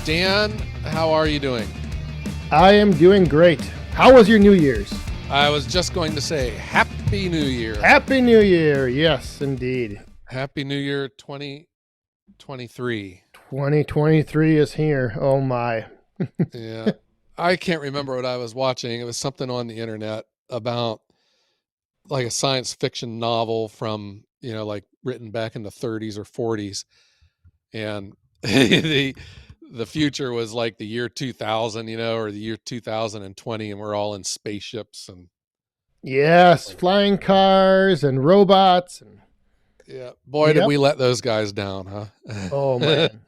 Dan, how are you doing? I am doing great. How was your New Year's? I was just going to say Happy New Year. Happy New Year. Yes, indeed. Happy New Year 2023. 2023 is here. Oh, my. Yeah. I can't remember what I was watching. It was something on the internet about like a science fiction novel from, like written back in the 30s or 40s. And the future was like the year 2000, or the year 2020, and we're all in spaceships and yes, flying cars and robots. Yeah, boy, did we let those guys down, huh? Oh, man.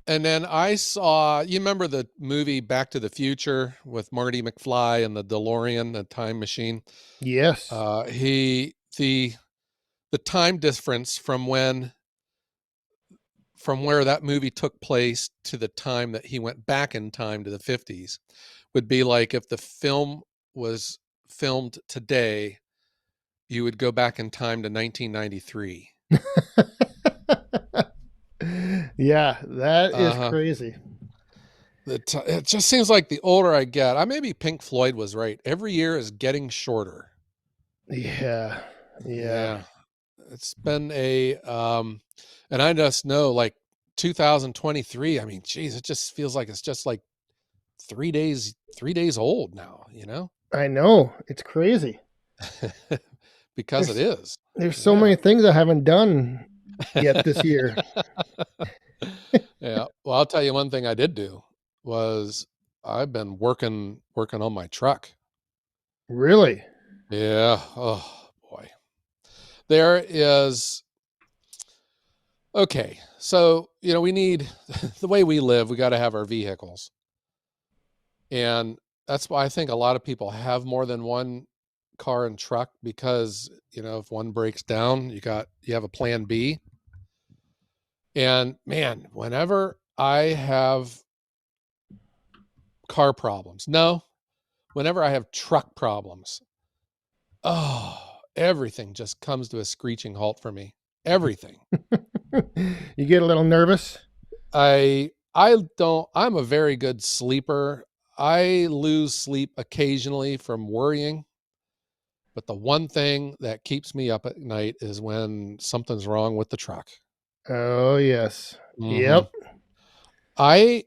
And then I saw, you remember the movie Back to the Future with Marty McFly and the DeLorean, the time machine? Yes. The time difference from where that movie took place to the time that he went back in time to the 50s would be like if the film was filmed today, you would go back in time to 1993. Yeah, that is crazy. It just seems like the older I get, maybe Pink Floyd was right. Every year is getting shorter. Yeah. It's been and I just know like 2023. I mean, geez, it just feels like it's just like 3 days old now. I know. It's crazy. Because it is. There's so many things I haven't done yet this year. Yeah. Well, I'll tell you one thing I did do was I've been working on my truck. Really? Yeah. Oh boy. There is. Okay. So, we need the way we live, we got to have our vehicles. And that's why I think a lot of people have more than one car and truck because, if one breaks down, you have a plan B. And man, whenever I have car problems, whenever I have truck problems, everything just comes to a screeching halt for me. Everything. You get a little nervous? I'm a very good sleeper. I lose sleep occasionally from worrying. But the one thing that keeps me up at night is when something's wrong with the truck. Oh, yes. Mm-hmm. Yep. I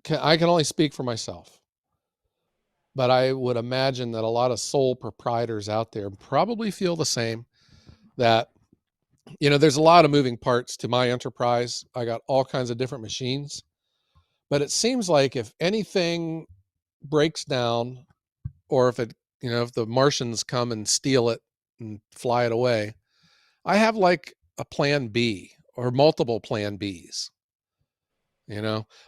can only speak for myself, but I would imagine that a lot of sole proprietors out there probably feel the same, that, there's a lot of moving parts to my enterprise. I got all kinds of different machines, but it seems like if anything breaks down or if the Martians come and steal it and fly it away, I have like a plan B or multiple plan Bs.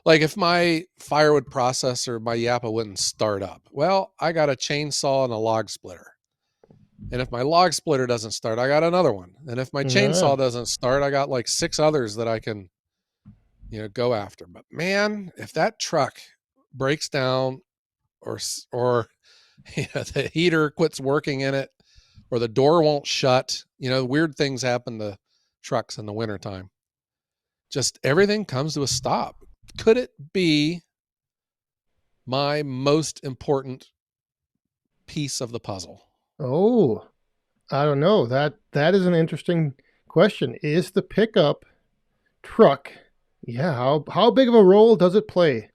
Like if my firewood processor, my Yappa wouldn't start up, well, I got a chainsaw and a log splitter. And if my log splitter doesn't start, I got another one. And if my chainsaw doesn't start, I got like 6 others that I can, go after. But man, if that truck breaks down or the heater quits working in it, or the door won't shut, weird things happen to trucks in the wintertime. Just everything comes to a stop. Could it be my most important piece of the puzzle? Oh, I don't know. That is an interesting question. Is the pickup truck, how big of a role does it play?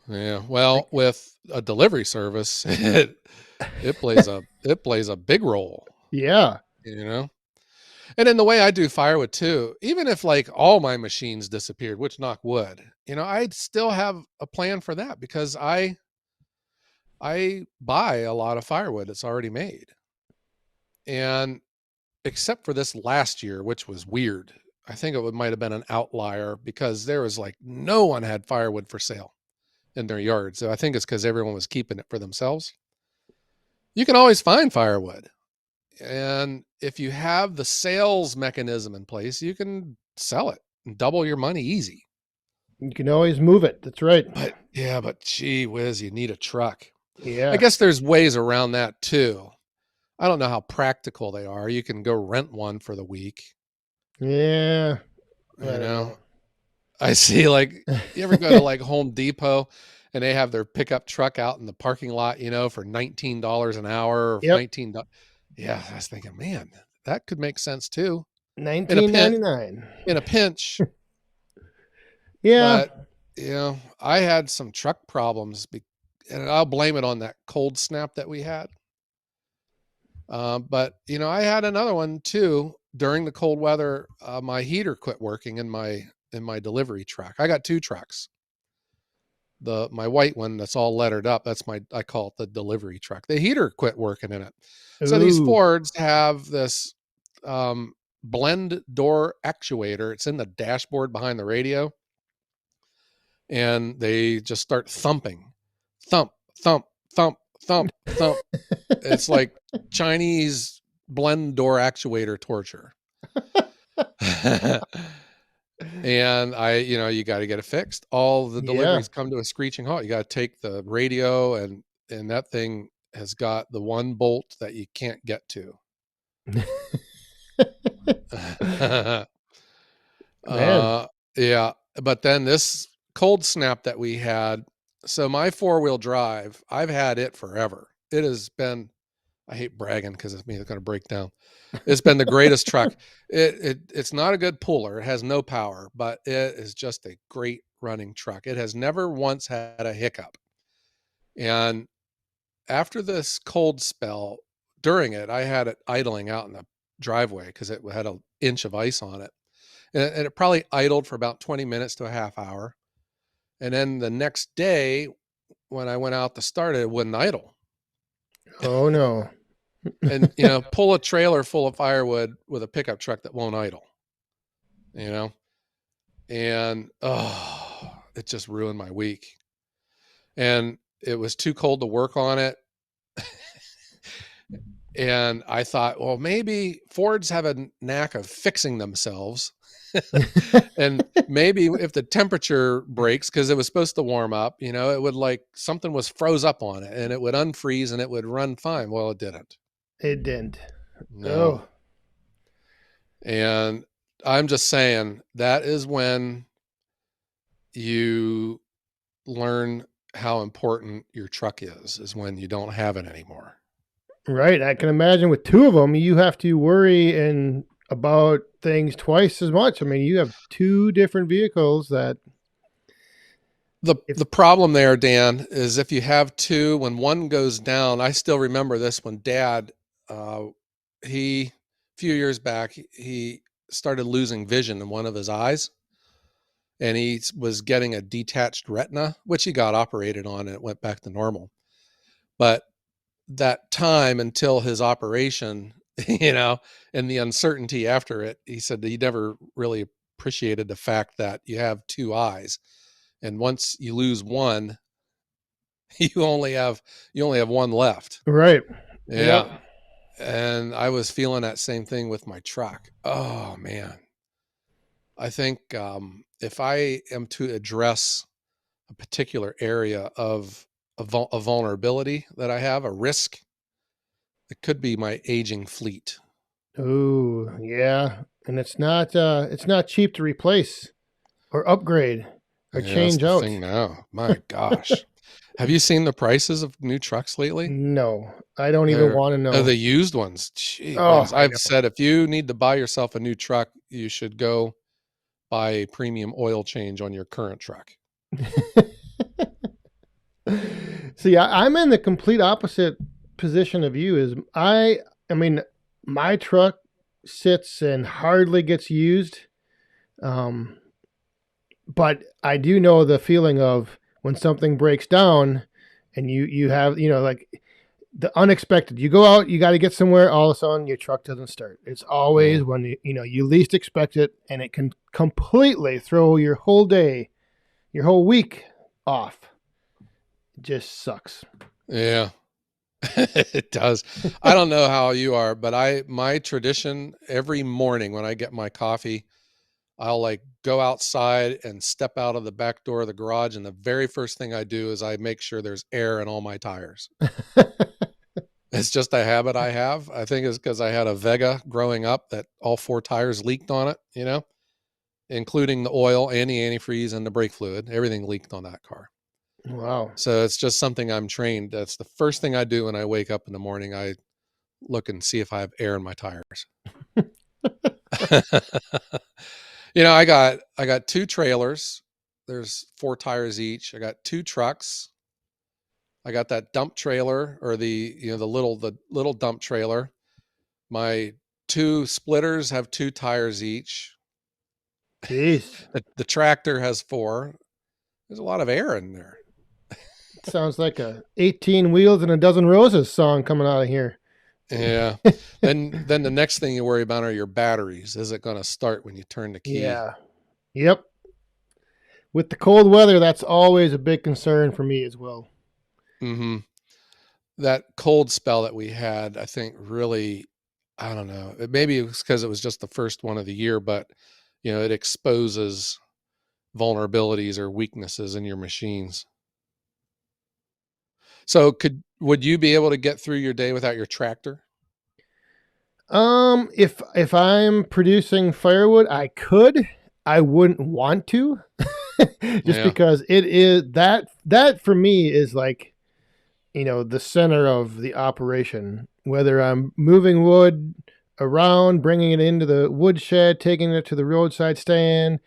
Yeah, well, with a delivery service, it plays a big role. Yeah. And in the way I do firewood too, even if like all my machines disappeared, which knock wood, I'd still have a plan for that because I buy a lot of firewood that's already made. And except for this last year, which was weird, I think it might have been an outlier because there was like no one had firewood for sale in their yard. So I think it's because everyone was keeping it for themselves. You can always find firewood. And if you have the sales mechanism in place, you can sell it and double your money easy. You can always move it. That's right. But gee whiz, you need a truck. Yeah. I guess there's ways around that too. I don't know how practical they are. You can go rent one for the week, Yeah, I you don't know. know. I see, like, you ever go to like Home Depot and they have their pickup truck out in the parking lot, for $19 an hour or Yep, 19. Yeah, I was thinking, man, that could make sense too in a pinch. 1999. In a pinch. Yeah. But I had some truck problems, and I'll blame it on that cold snap that we had. But I had another one too during the cold weather. My heater quit working in my delivery truck. I got two trucks. My white one that's all lettered up. I call it the delivery truck. The heater quit working in it. So these Ooh. Fords have this blend door actuator. It's in the dashboard behind the radio, and they just start thumping, thump, thump, thump, thump, thump. It's like Chinese blend door actuator torture. And you got to get it fixed. All the Yeah. deliveries come to a screeching halt. You got to take the radio, and that thing has got the one bolt that you can't get to. Man. Yeah. But then this cold snap that we had. So my 4-wheel drive, I've had it forever. It has been, I hate bragging because it's going to break down. It's been the greatest truck. It's not a good puller. It has no power, but it is just a great running truck. It has never once had a hiccup. And after this cold spell, during it, I had it idling out in the driveway because it had an inch of ice on it. And it probably idled for about 20 minutes to a half hour. And then the next day, when I went out to start it, it wouldn't idle. Oh no. And, pull a trailer full of firewood with a pickup truck that won't idle, you know? And, it just ruined my week. And it was too cold to work on it. And I thought, well, maybe Fords have a knack of fixing themselves. And maybe if the temperature breaks, because it was supposed to warm up, it would, like, something was froze up on it and it would unfreeze and it would run fine. Well, it didn't. It didn't. No. Oh. And I'm just saying that is when you learn how important your truck is when you don't have it anymore. Right. I can imagine with two of them, you have to worry and about things twice as much. I mean, you have two different vehicles that The problem there, Dan, is if you have two, when one goes down, I still remember this when Dad, a few years back, he started losing vision in one of his eyes, and he was getting a detached retina, which he got operated on and it went back to normal. But that time until his operation, and the uncertainty after it, he said that he never really appreciated the fact that you have two eyes. And once you lose one, you only have one left. right. Yeah. Yep. And I was feeling that same thing with my truck. Oh man. I think if I am to address a particular area of a vulnerability that I have, a risk, it could be my aging fleet. Oh, yeah. And it's not cheap to replace or upgrade or Yeah, that's change the out. thing now. My gosh. Have you seen the prices of new trucks lately? No, I don't even They're want to the know. used ones. Gee Oh, whiz. I I've said if you need to buy yourself a new truck, you should go buy a premium oil change on your current truck. know. See, I'm in the complete opposite position of you. I mean, my truck sits and hardly gets used. Um, but I do know the feeling of when something breaks down and you have, like the unexpected. You go out, you got to get somewhere, all of a sudden your truck doesn't start. It's always Mm. when you least expect it, and it can completely throw your whole day, your whole week off. It just sucks. Yeah. It does. I don't know how you are, but my tradition every morning when I get my coffee, I'll, like, go outside and step out of the back door of the garage, and the very first thing I do is I make sure there's air in all my tires. It's just a habit I have. I think it's because I had a Vega growing up that all 4 tires leaked on it, including the oil and the antifreeze and the brake fluid. Everything leaked on that car. Wow. So it's just something I'm trained. That's the first thing I do when I wake up in the morning. I look and see if I have air in my tires. I got 2 trailers. There's 4 tires each. I got 2 trucks. I got that dump trailer, or the little dump trailer. My 2 splitters have 2 tires each. Jeez. The tractor has 4. There's a lot of air in there. Sounds like a 18 wheels and a dozen roses song coming out of here. Yeah. Then the next thing you worry about are your batteries. Is it going to start when you turn the key? Yeah. Yep. With the cold weather, that's always a big concern for me as well. Mm-hmm. That cold spell that we had, I think really, I don't know. Maybe it was because it was just the first one of the year, but it exposes vulnerabilities or weaknesses in your machines. So would you be able to get through your day without your tractor? If I'm producing firewood, I could. I wouldn't want to, just Yeah. because it is that for me is like, the center of the operation. Whether I'm moving wood around, bringing it into the woodshed, taking it to the roadside stand,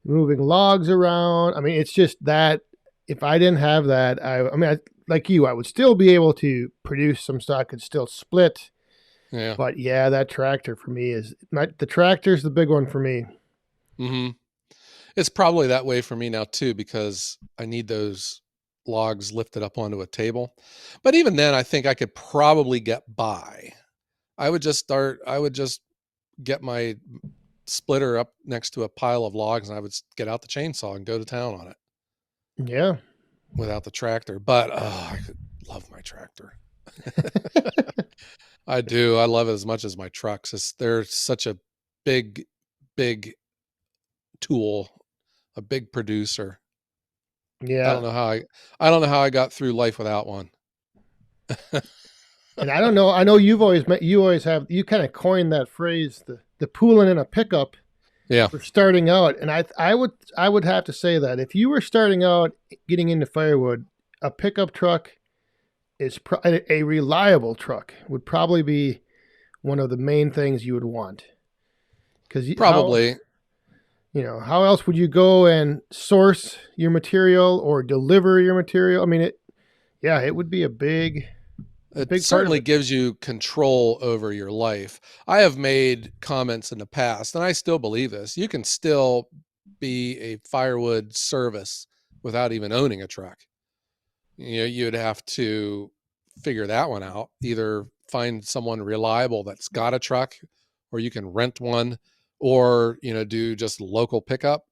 moving logs around. I mean, it's just that if I didn't have that, like you, I would still be able to produce some stuff. I could still split. Yeah. But yeah, that tractor for me the tractor's the big one for me. Mm-hmm. It's probably that way for me now too, because I need those logs lifted up onto a table. But even then, I think I could probably get by. I would just get my splitter up next to a pile of logs, and I would get out the chainsaw and go to town on it Yeah. without the tractor. But I could love my tractor. I do. I love it as much as my trucks. They're such a big, big tool, a big producer. Yeah. I don't know how I got through life without one. And I don't know. I know you always have, you kind of coined that phrase, the pooling in a pickup Yeah. for starting out. And I would have to say that if you were starting out getting into firewood, a pickup truck is a reliable truck would probably be one of the main things you would want. Because Probably. how else would you go and source your material or deliver your material? I mean, it would be a big It part of certainly it. gives you control over your life. I have made comments in the past, and I still believe this. You can still be a firewood service without even owning a truck. You'd have to figure that one out. Either find someone reliable that's got a truck, or you can rent one, or do just local pickup.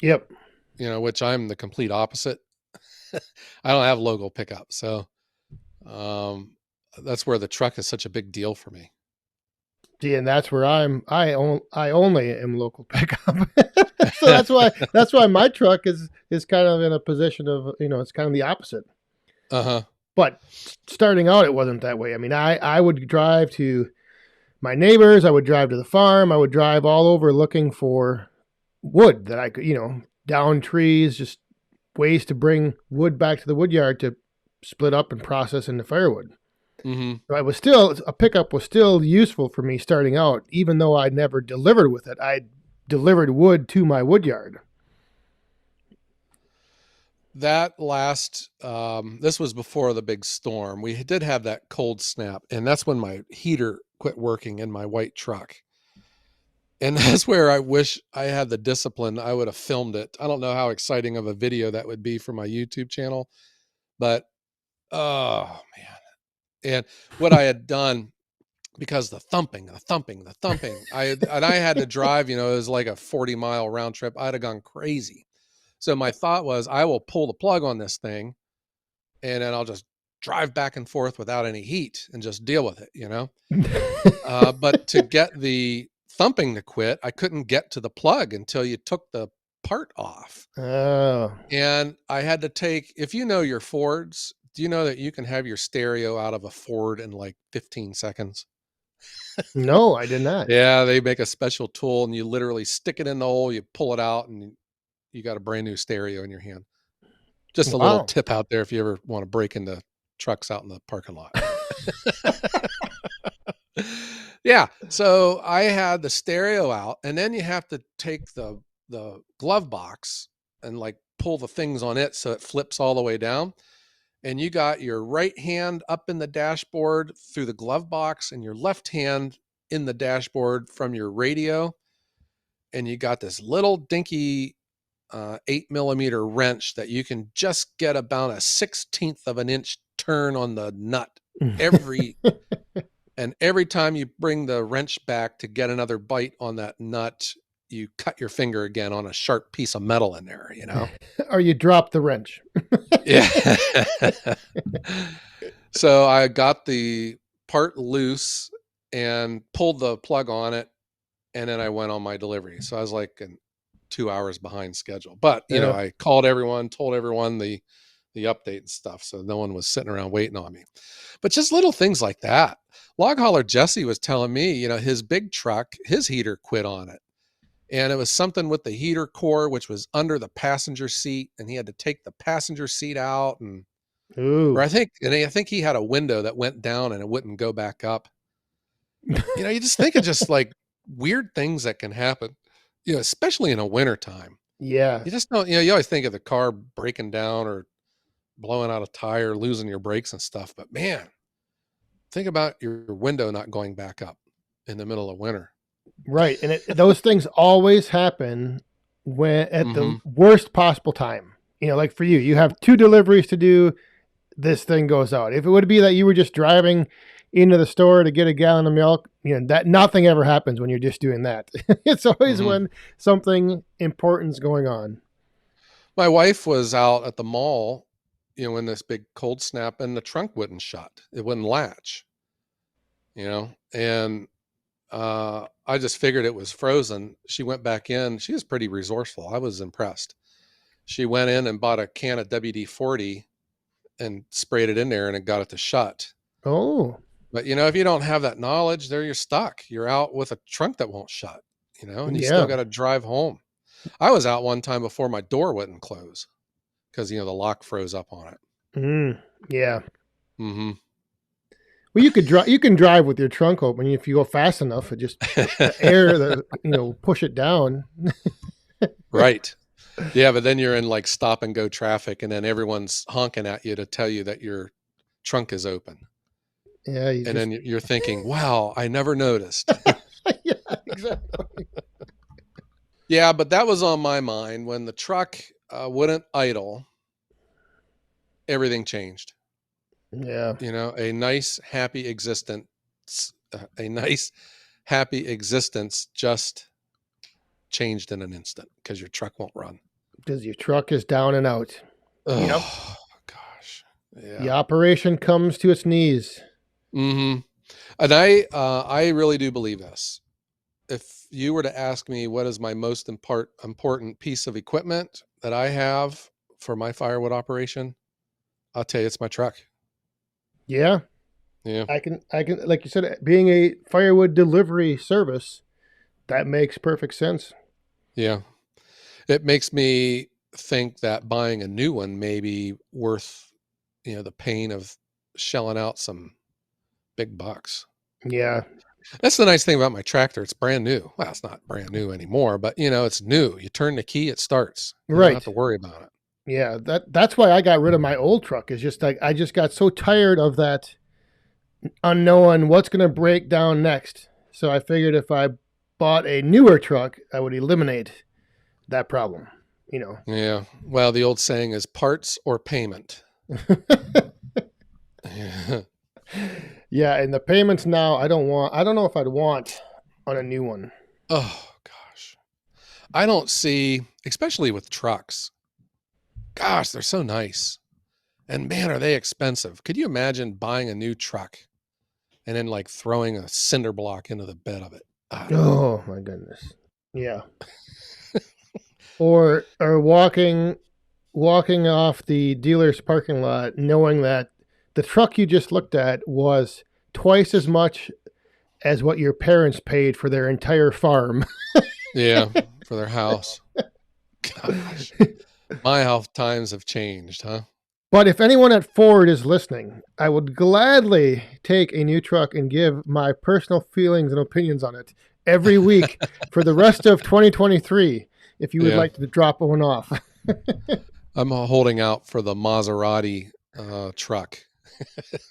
Yep. Which I'm the complete opposite. I don't have local pickup, so um, that's where the truck is such a big deal for me. See, and that's where I only am local pickup. So that's why my truck is kind of in a position of, it's kind of the opposite. Uh-huh. But starting out, it wasn't that way. I mean, I would drive to my neighbors. I would drive to the farm. I would drive all over looking for wood that I could, down trees, just ways to bring wood back to the wood yard to split up and process into firewood. Mm-hmm. So a pickup was still useful for me starting out, even though I never delivered with it. I delivered wood to my wood yard. That last, this was before the big storm. We did have that cold snap, and that's when my heater quit working in my white truck. And that's where I wish I had the discipline. I would have filmed it. I don't know how exciting of a video that would be for my YouTube channel, but oh man. And what I had done, because the thumping, I had to drive, it was like a 40-mile round trip. I'd have gone crazy. So my thought was, I will pull the plug on this thing, and then I'll just drive back and forth without any heat and just deal with it, But to get the thumping to quit, I couldn't get to the plug until you took the part off. Oh. And I had to take, if you know your Fords, do you know that you can have your stereo out of a Ford in like 15 seconds? No, I did not. Yeah, they make a special tool and you literally stick it in the hole, you pull it out, and you got a brand new stereo in your hand. Just a little Wow. tip out there if you ever want to break into trucks out in the parking lot. Yeah, so I had the stereo out, and then you have to take the glove box and like pull the things on it so it flips all the way down. And you got your right hand up in the dashboard through the glove box and your left hand in the dashboard from your radio. And you got this little dinky 8mm wrench that you can just get about a 1/16 of an inch turn on the nut every time you bring the wrench back to get another bite on that nut, you cut your finger again on a sharp piece of metal in there, you know? Or you drop the wrench. Yeah. So I got the part loose and pulled the plug on it, and then I went on my delivery. So I was like 2 hours behind schedule. But, you know, I called everyone, told everyone the update and stuff. So no one was sitting around waiting on me. But just little things like that. Log Hauler Jesse was telling me, you know, his big truck, his heater quit on it. And it was something with the heater core, which was under the passenger seat. And he had to take the passenger seat out. And Ooh. or I think he had a window that went down and it wouldn't go back up. You know, you just think of just like weird things that can happen, you know, especially in a winter time. Yeah. You just don't, you know, you always think of the car breaking down or blowing out a tire, losing your brakes and stuff. But man, think about your window not going back up in the middle of winter. Right. And those things always happen when at the worst possible time. You know, like for you, you have 2 deliveries to do. This thing goes out. If it would be that you were just driving into the store to get a gallon of milk, you know, that nothing ever happens when you're just doing that. It's always when something important's going on. My wife was out at the mall, you know, in this big cold snap, and the trunk wouldn't shut. It wouldn't latch, you know, and I just figured it was frozen. She went back in. She was pretty resourceful. I was impressed. She went in and bought a can of WD-40 and sprayed it in there, and it got it to shut. Oh. But, you know, if you don't have that knowledge, there you're stuck. You're out with a trunk that won't shut, you know, and you still got to drive home. I was out one time before my door wouldn't close because, you know, the lock froze up on it. Yeah. Mm-hmm. Well, you can drive with your trunk open if you go fast enough. It just the air, you know, push it down. Right. Yeah, but then you're in like stop and go traffic, and then everyone's honking at you to tell you that your trunk is open. Yeah. Then you're thinking, wow, I never noticed. Yeah, exactly. Yeah, but that was on my mind when the truck wouldn't idle. Everything changed. Yeah. You know, a nice, happy existence just changed in an instant because your truck won't run. Because your truck is down and out. Oh, yep. Gosh. Yeah. The operation comes to its knees. Mm-hmm. And I really do believe this. If you were to ask me what is my most important piece of equipment that I have for my firewood operation, I'll tell you it's my truck. Yeah. Yeah. I can, like you said, being a firewood delivery service, that makes perfect sense. Yeah. It makes me think that buying a new one may be worth, you know, the pain of shelling out some big bucks. Yeah. That's the nice thing about my tractor. It's brand new. Well, it's not brand new anymore, but you know, it's new. You turn the key, it starts. You don't have to worry about it. Yeah. That's why I got rid of my old truck. Is just like, I just got so tired of that unknown what's going to break down next. So I figured if I bought a newer truck, I would eliminate that problem, you know? Yeah. Well, the old saying is parts or payment. Yeah. Yeah. And the payments now, I don't know if I'd want on a new one. Oh gosh. I don't see, especially with trucks. Gosh, they're so nice. And man, are they expensive. Could you imagine buying a new truck and then like throwing a cinder block into the bed of it? Oh my goodness. Yeah. or walking walking off the dealer's parking lot knowing that the truck you just looked at was twice as much as what your parents paid for their entire farm. Yeah, for their house. Gosh, my health times have changed, huh? But if anyone at Ford is listening, I would gladly take a new truck and give my personal feelings and opinions on it every week for the rest of 2023 if you would Yeah. like to drop one off. I'm holding out for the Maserati truck.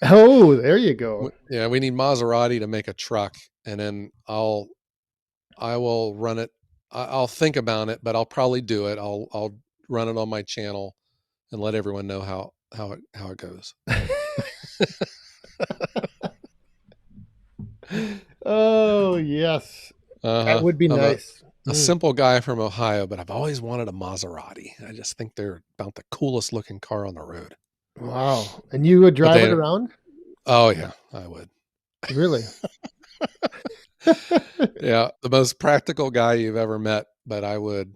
Oh, there you go. Yeah, we need Maserati to make a truck, and then I will run it. I'll think about it, but I'll probably do it. I'll run it on my channel and let everyone know how it goes. Oh, yes. That would be I'm nice. a simple guy from Ohio, but I've always wanted a Maserati. I just think they're about the coolest looking car on the road. Wow. And you would drive it around? Oh yeah, I would. Really? Yeah, the most practical guy you've ever met, but I would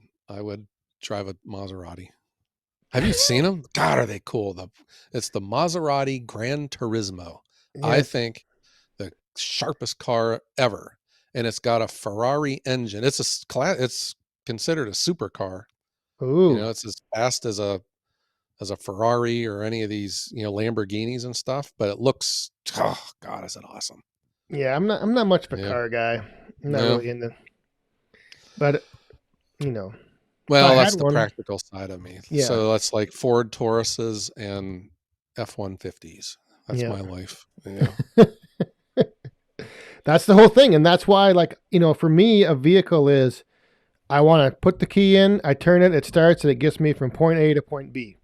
drive a Maserati. Have you seen them? God, are they cool? It's the Maserati Gran Turismo. Yeah. I think the sharpest car ever, and it's got a Ferrari engine. It's considered a supercar. Ooh. You know, it's as fast as a Ferrari or any of these, Lamborghinis and stuff, but it looks, oh God, is it awesome. Yeah, I'm not much of a car guy. I'm not really into, but well, that's the practical side of me. Yeah. So that's like Ford Tauruses and F-150s. That's my life. Yeah. That's the whole thing. And that's why, for me, a vehicle is, I want to put the key in, I turn it, it starts, and it gets me from point A to point B.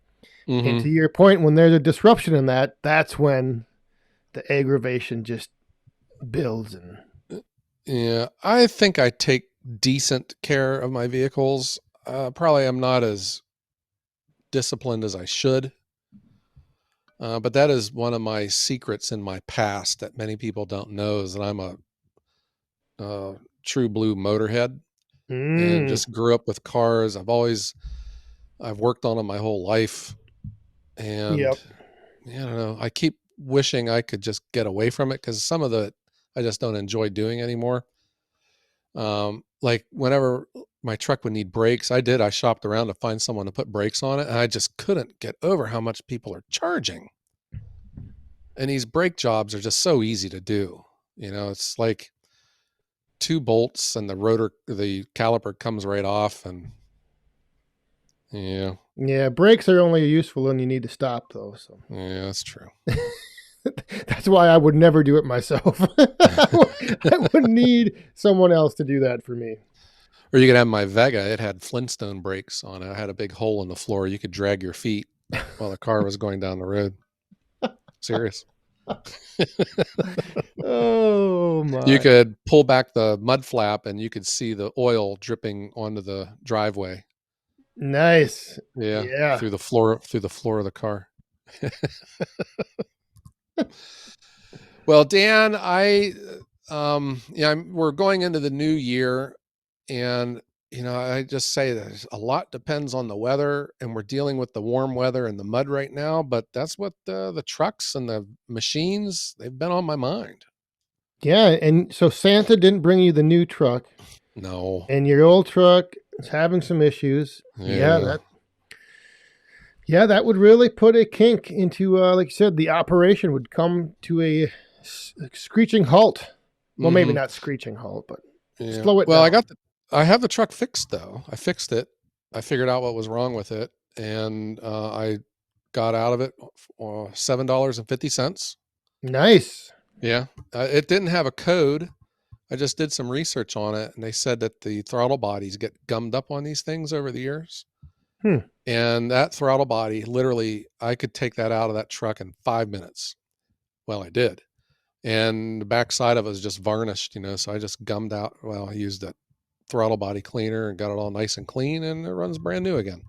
Mm-hmm. And to your point, when there's a disruption in that, that's when the aggravation just builds. Yeah, I think I take decent care of my vehicles. Probably I'm not as disciplined as I should. But that is one of my secrets in my past that many people don't know, is that I'm a true blue motorhead and just grew up with cars. I've worked on them my whole life. And I don't know, I keep wishing I could just get away from it, because some of it I just don't enjoy doing anymore. Like whenever my truck would need brakes, I shopped around to find someone to put brakes on it, and I just couldn't get over how much people are charging. And these brake jobs are just so easy to do. It's like 2 bolts and the caliper comes right off, and yeah, brakes are only useful when you need to stop, though. So yeah, that's true. That's why I would never do it myself. I would need someone else to do that for me. Or you could have my Vega. It had Flintstone brakes on it. It had a big hole in the floor. You could drag your feet while the car was going down the road. Serious. Oh my. You could pull back the mud flap and you could see the oil dripping onto the driveway. Nice. Yeah. Through the floor of the car. Well, Dan, we're going into the new year, and I just say that a lot depends on the weather, and we're dealing with the warm weather and the mud right now, but that's what the trucks and the machines, they've been on my mind. Yeah, and so Santa didn't bring you the new truck. No. And your old truck is having some issues. Yeah. That would really put a kink into, like you said, the operation would come to a screeching halt. Well, maybe not screeching halt, but slow it down. I have the truck fixed, though. I fixed it. I figured out what was wrong with it, and I got out of it $7.50. Nice. Yeah. It didn't have a code. I just did some research on it, and they said that the throttle bodies get gummed up on these things over the years. And that throttle body, literally, I could take that out of that truck in 5 minutes. Well, I did. And the backside of it was just varnished, so I just gummed out. Well, I used a throttle body cleaner and got it all nice and clean, and it runs brand new again.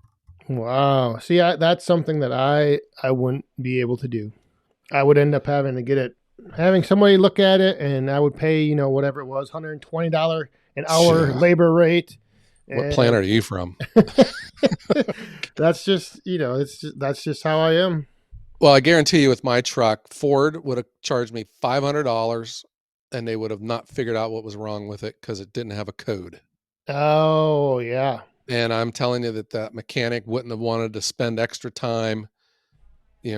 Wow. See, that's something that I wouldn't be able to do. I would end up having somebody look at it, and I would pay, whatever it was, $120 an hour labor rate. What planet are you from? That's just, that's just how I am. Well, I guarantee you with my truck, Ford would have charged me $500 and they would have not figured out what was wrong with it because it didn't have a code. Oh, yeah. And I'm telling you that mechanic wouldn't have wanted to spend extra time,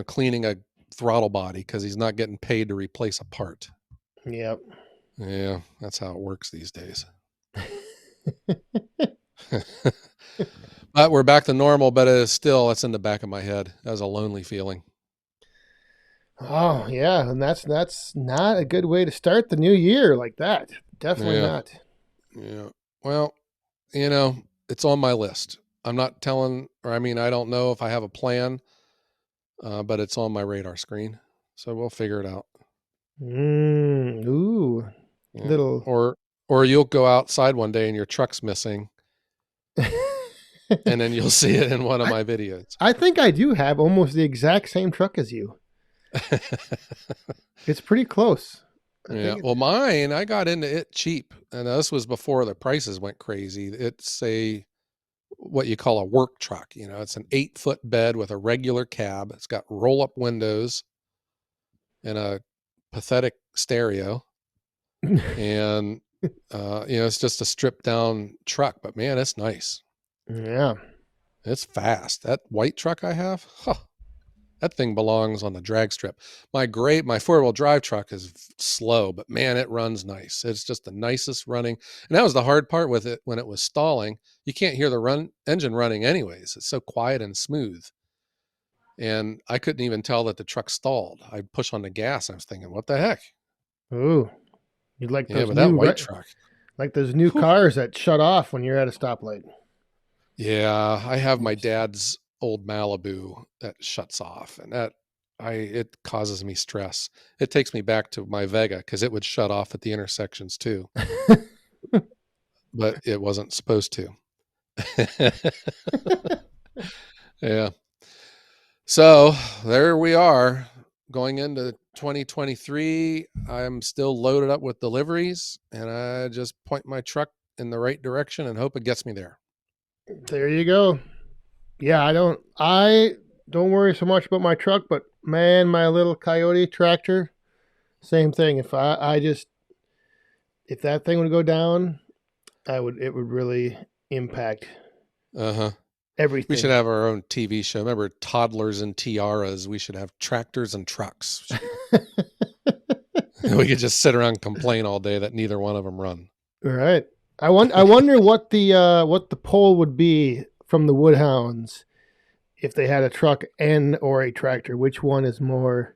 cleaning a throttle body because he's not getting paid to replace a part. Yep. Yeah, that's how it works these days. But we're back to normal, but it's in the back of my head. That was a lonely feeling. Oh, yeah. And that's not a good way to start the new year like that. Definitely not. Yeah. Well, it's on my list. I'm not I don't know if I have a plan, but it's on my radar screen. So we'll figure it out. Ooh. Yeah. Little. Or you'll go outside one day and your truck's missing. And then you'll see it in one of my videos. I think I do have almost the exact same truck as you. It's pretty close. Well, mine, I got into it cheap. And this was before the prices went crazy. It's what you call a work truck. It's an 8-foot bed with a regular cab. It's got roll-up windows and a pathetic stereo. And, it's just a stripped down truck. But, man, it's nice. Yeah. It's fast. That white truck I have, that thing belongs on the drag strip. My 4-wheel drive truck is slow, but man, it runs nice. It's just the nicest running. And that was the hard part with it when it was stalling. You can't hear the engine running anyways. It's so quiet and smooth. And I couldn't even tell that the truck stalled. I'd push on the gas. I was thinking, what the heck? Ooh. You'd like those that white truck. Like those new cars that shut off when you're at a stoplight. Yeah, I have my dad's old Malibu that shuts off, and it causes me stress. It takes me back to my Vega because it would shut off at the intersections too, but it wasn't supposed to. Yeah. So there we are going into 2023. I'm still loaded up with deliveries, and I just point my truck in the right direction and hope it gets me there. There you go. Yeah, I don't worry so much about my truck, but man, my little Coyote tractor, same thing. If if that thing would go down, it would really impact everything. We should have our own TV show. Remember Toddlers and Tiaras? We should have Tractors and Trucks. We could just sit around and complain all day that neither one of them run. All right. I wonder what the poll would be from the Wood Hounds if they had a truck or a tractor. Which one is more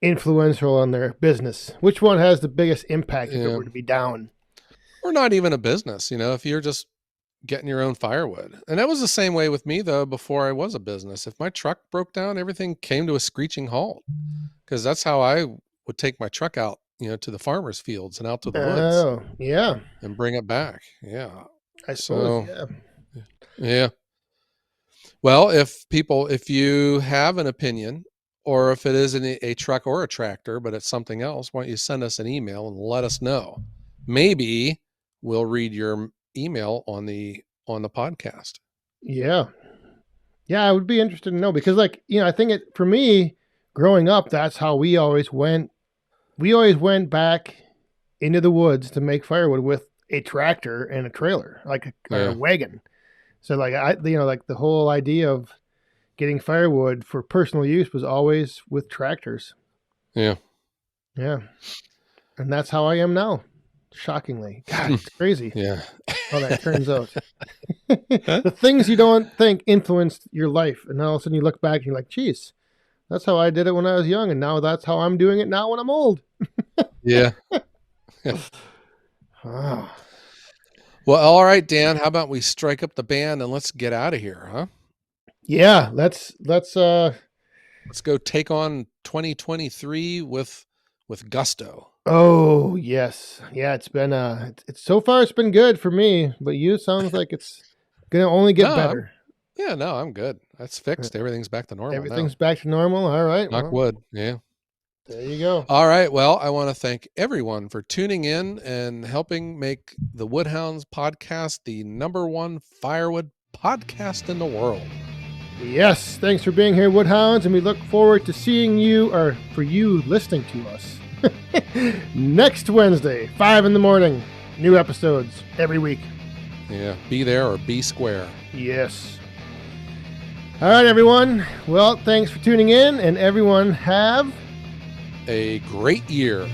influential on their business? Which one has the biggest impact if it were to be down? Or not even a business, if you're just getting your own firewood. And that was the same way with me, though, before I was a business. If my truck broke down, everything came to a screeching halt because that's how I would take my truck out, to the farmers' fields and out to the woods. Oh, yeah. And bring it back. Yeah. I suppose, yeah. Well, if you have an opinion, or if it isn't a truck or a tractor, but it's something else, why don't you send us an email and let us know? Maybe we'll read your email on the podcast. Yeah. Yeah, I would be interested to know because I think for me growing up, that's how we always went. We always went back into the woods to make firewood with a tractor and a trailer, like a wagon. So the whole idea of getting firewood for personal use was always with tractors. Yeah. Yeah. And that's how I am now. Shockingly. God, it's crazy. Yeah. How that turns out. The things you don't think influenced your life. And all of a sudden you look back and you're like, geez, that's how I did it when I was young. And now that's how I'm doing it now when I'm old. Yeah. Oh. Well, all right, Dan, how about we strike up the band and let's get out of here, huh? Yeah, let's go take on 2023 with gusto. Oh, yes. Yeah, it's been it's so far it's been good for me, but you sounds like it's going to only get better. I'm good. That's fixed. Everything's back to normal. Everything's back to normal. All right. Knock wood. Yeah. There you go. All right. Well, I want to thank everyone for tuning in and helping make the Wood Hounds Podcast the #1 firewood podcast in the world. Yes. Thanks for being here, Wood Hounds, and we look forward to seeing you, or for you listening to us, next Wednesday, 5 a.m. New episodes every week. Yeah. Be there or be square. Yes. All right, everyone. Well, thanks for tuning in, and everyone have a great year.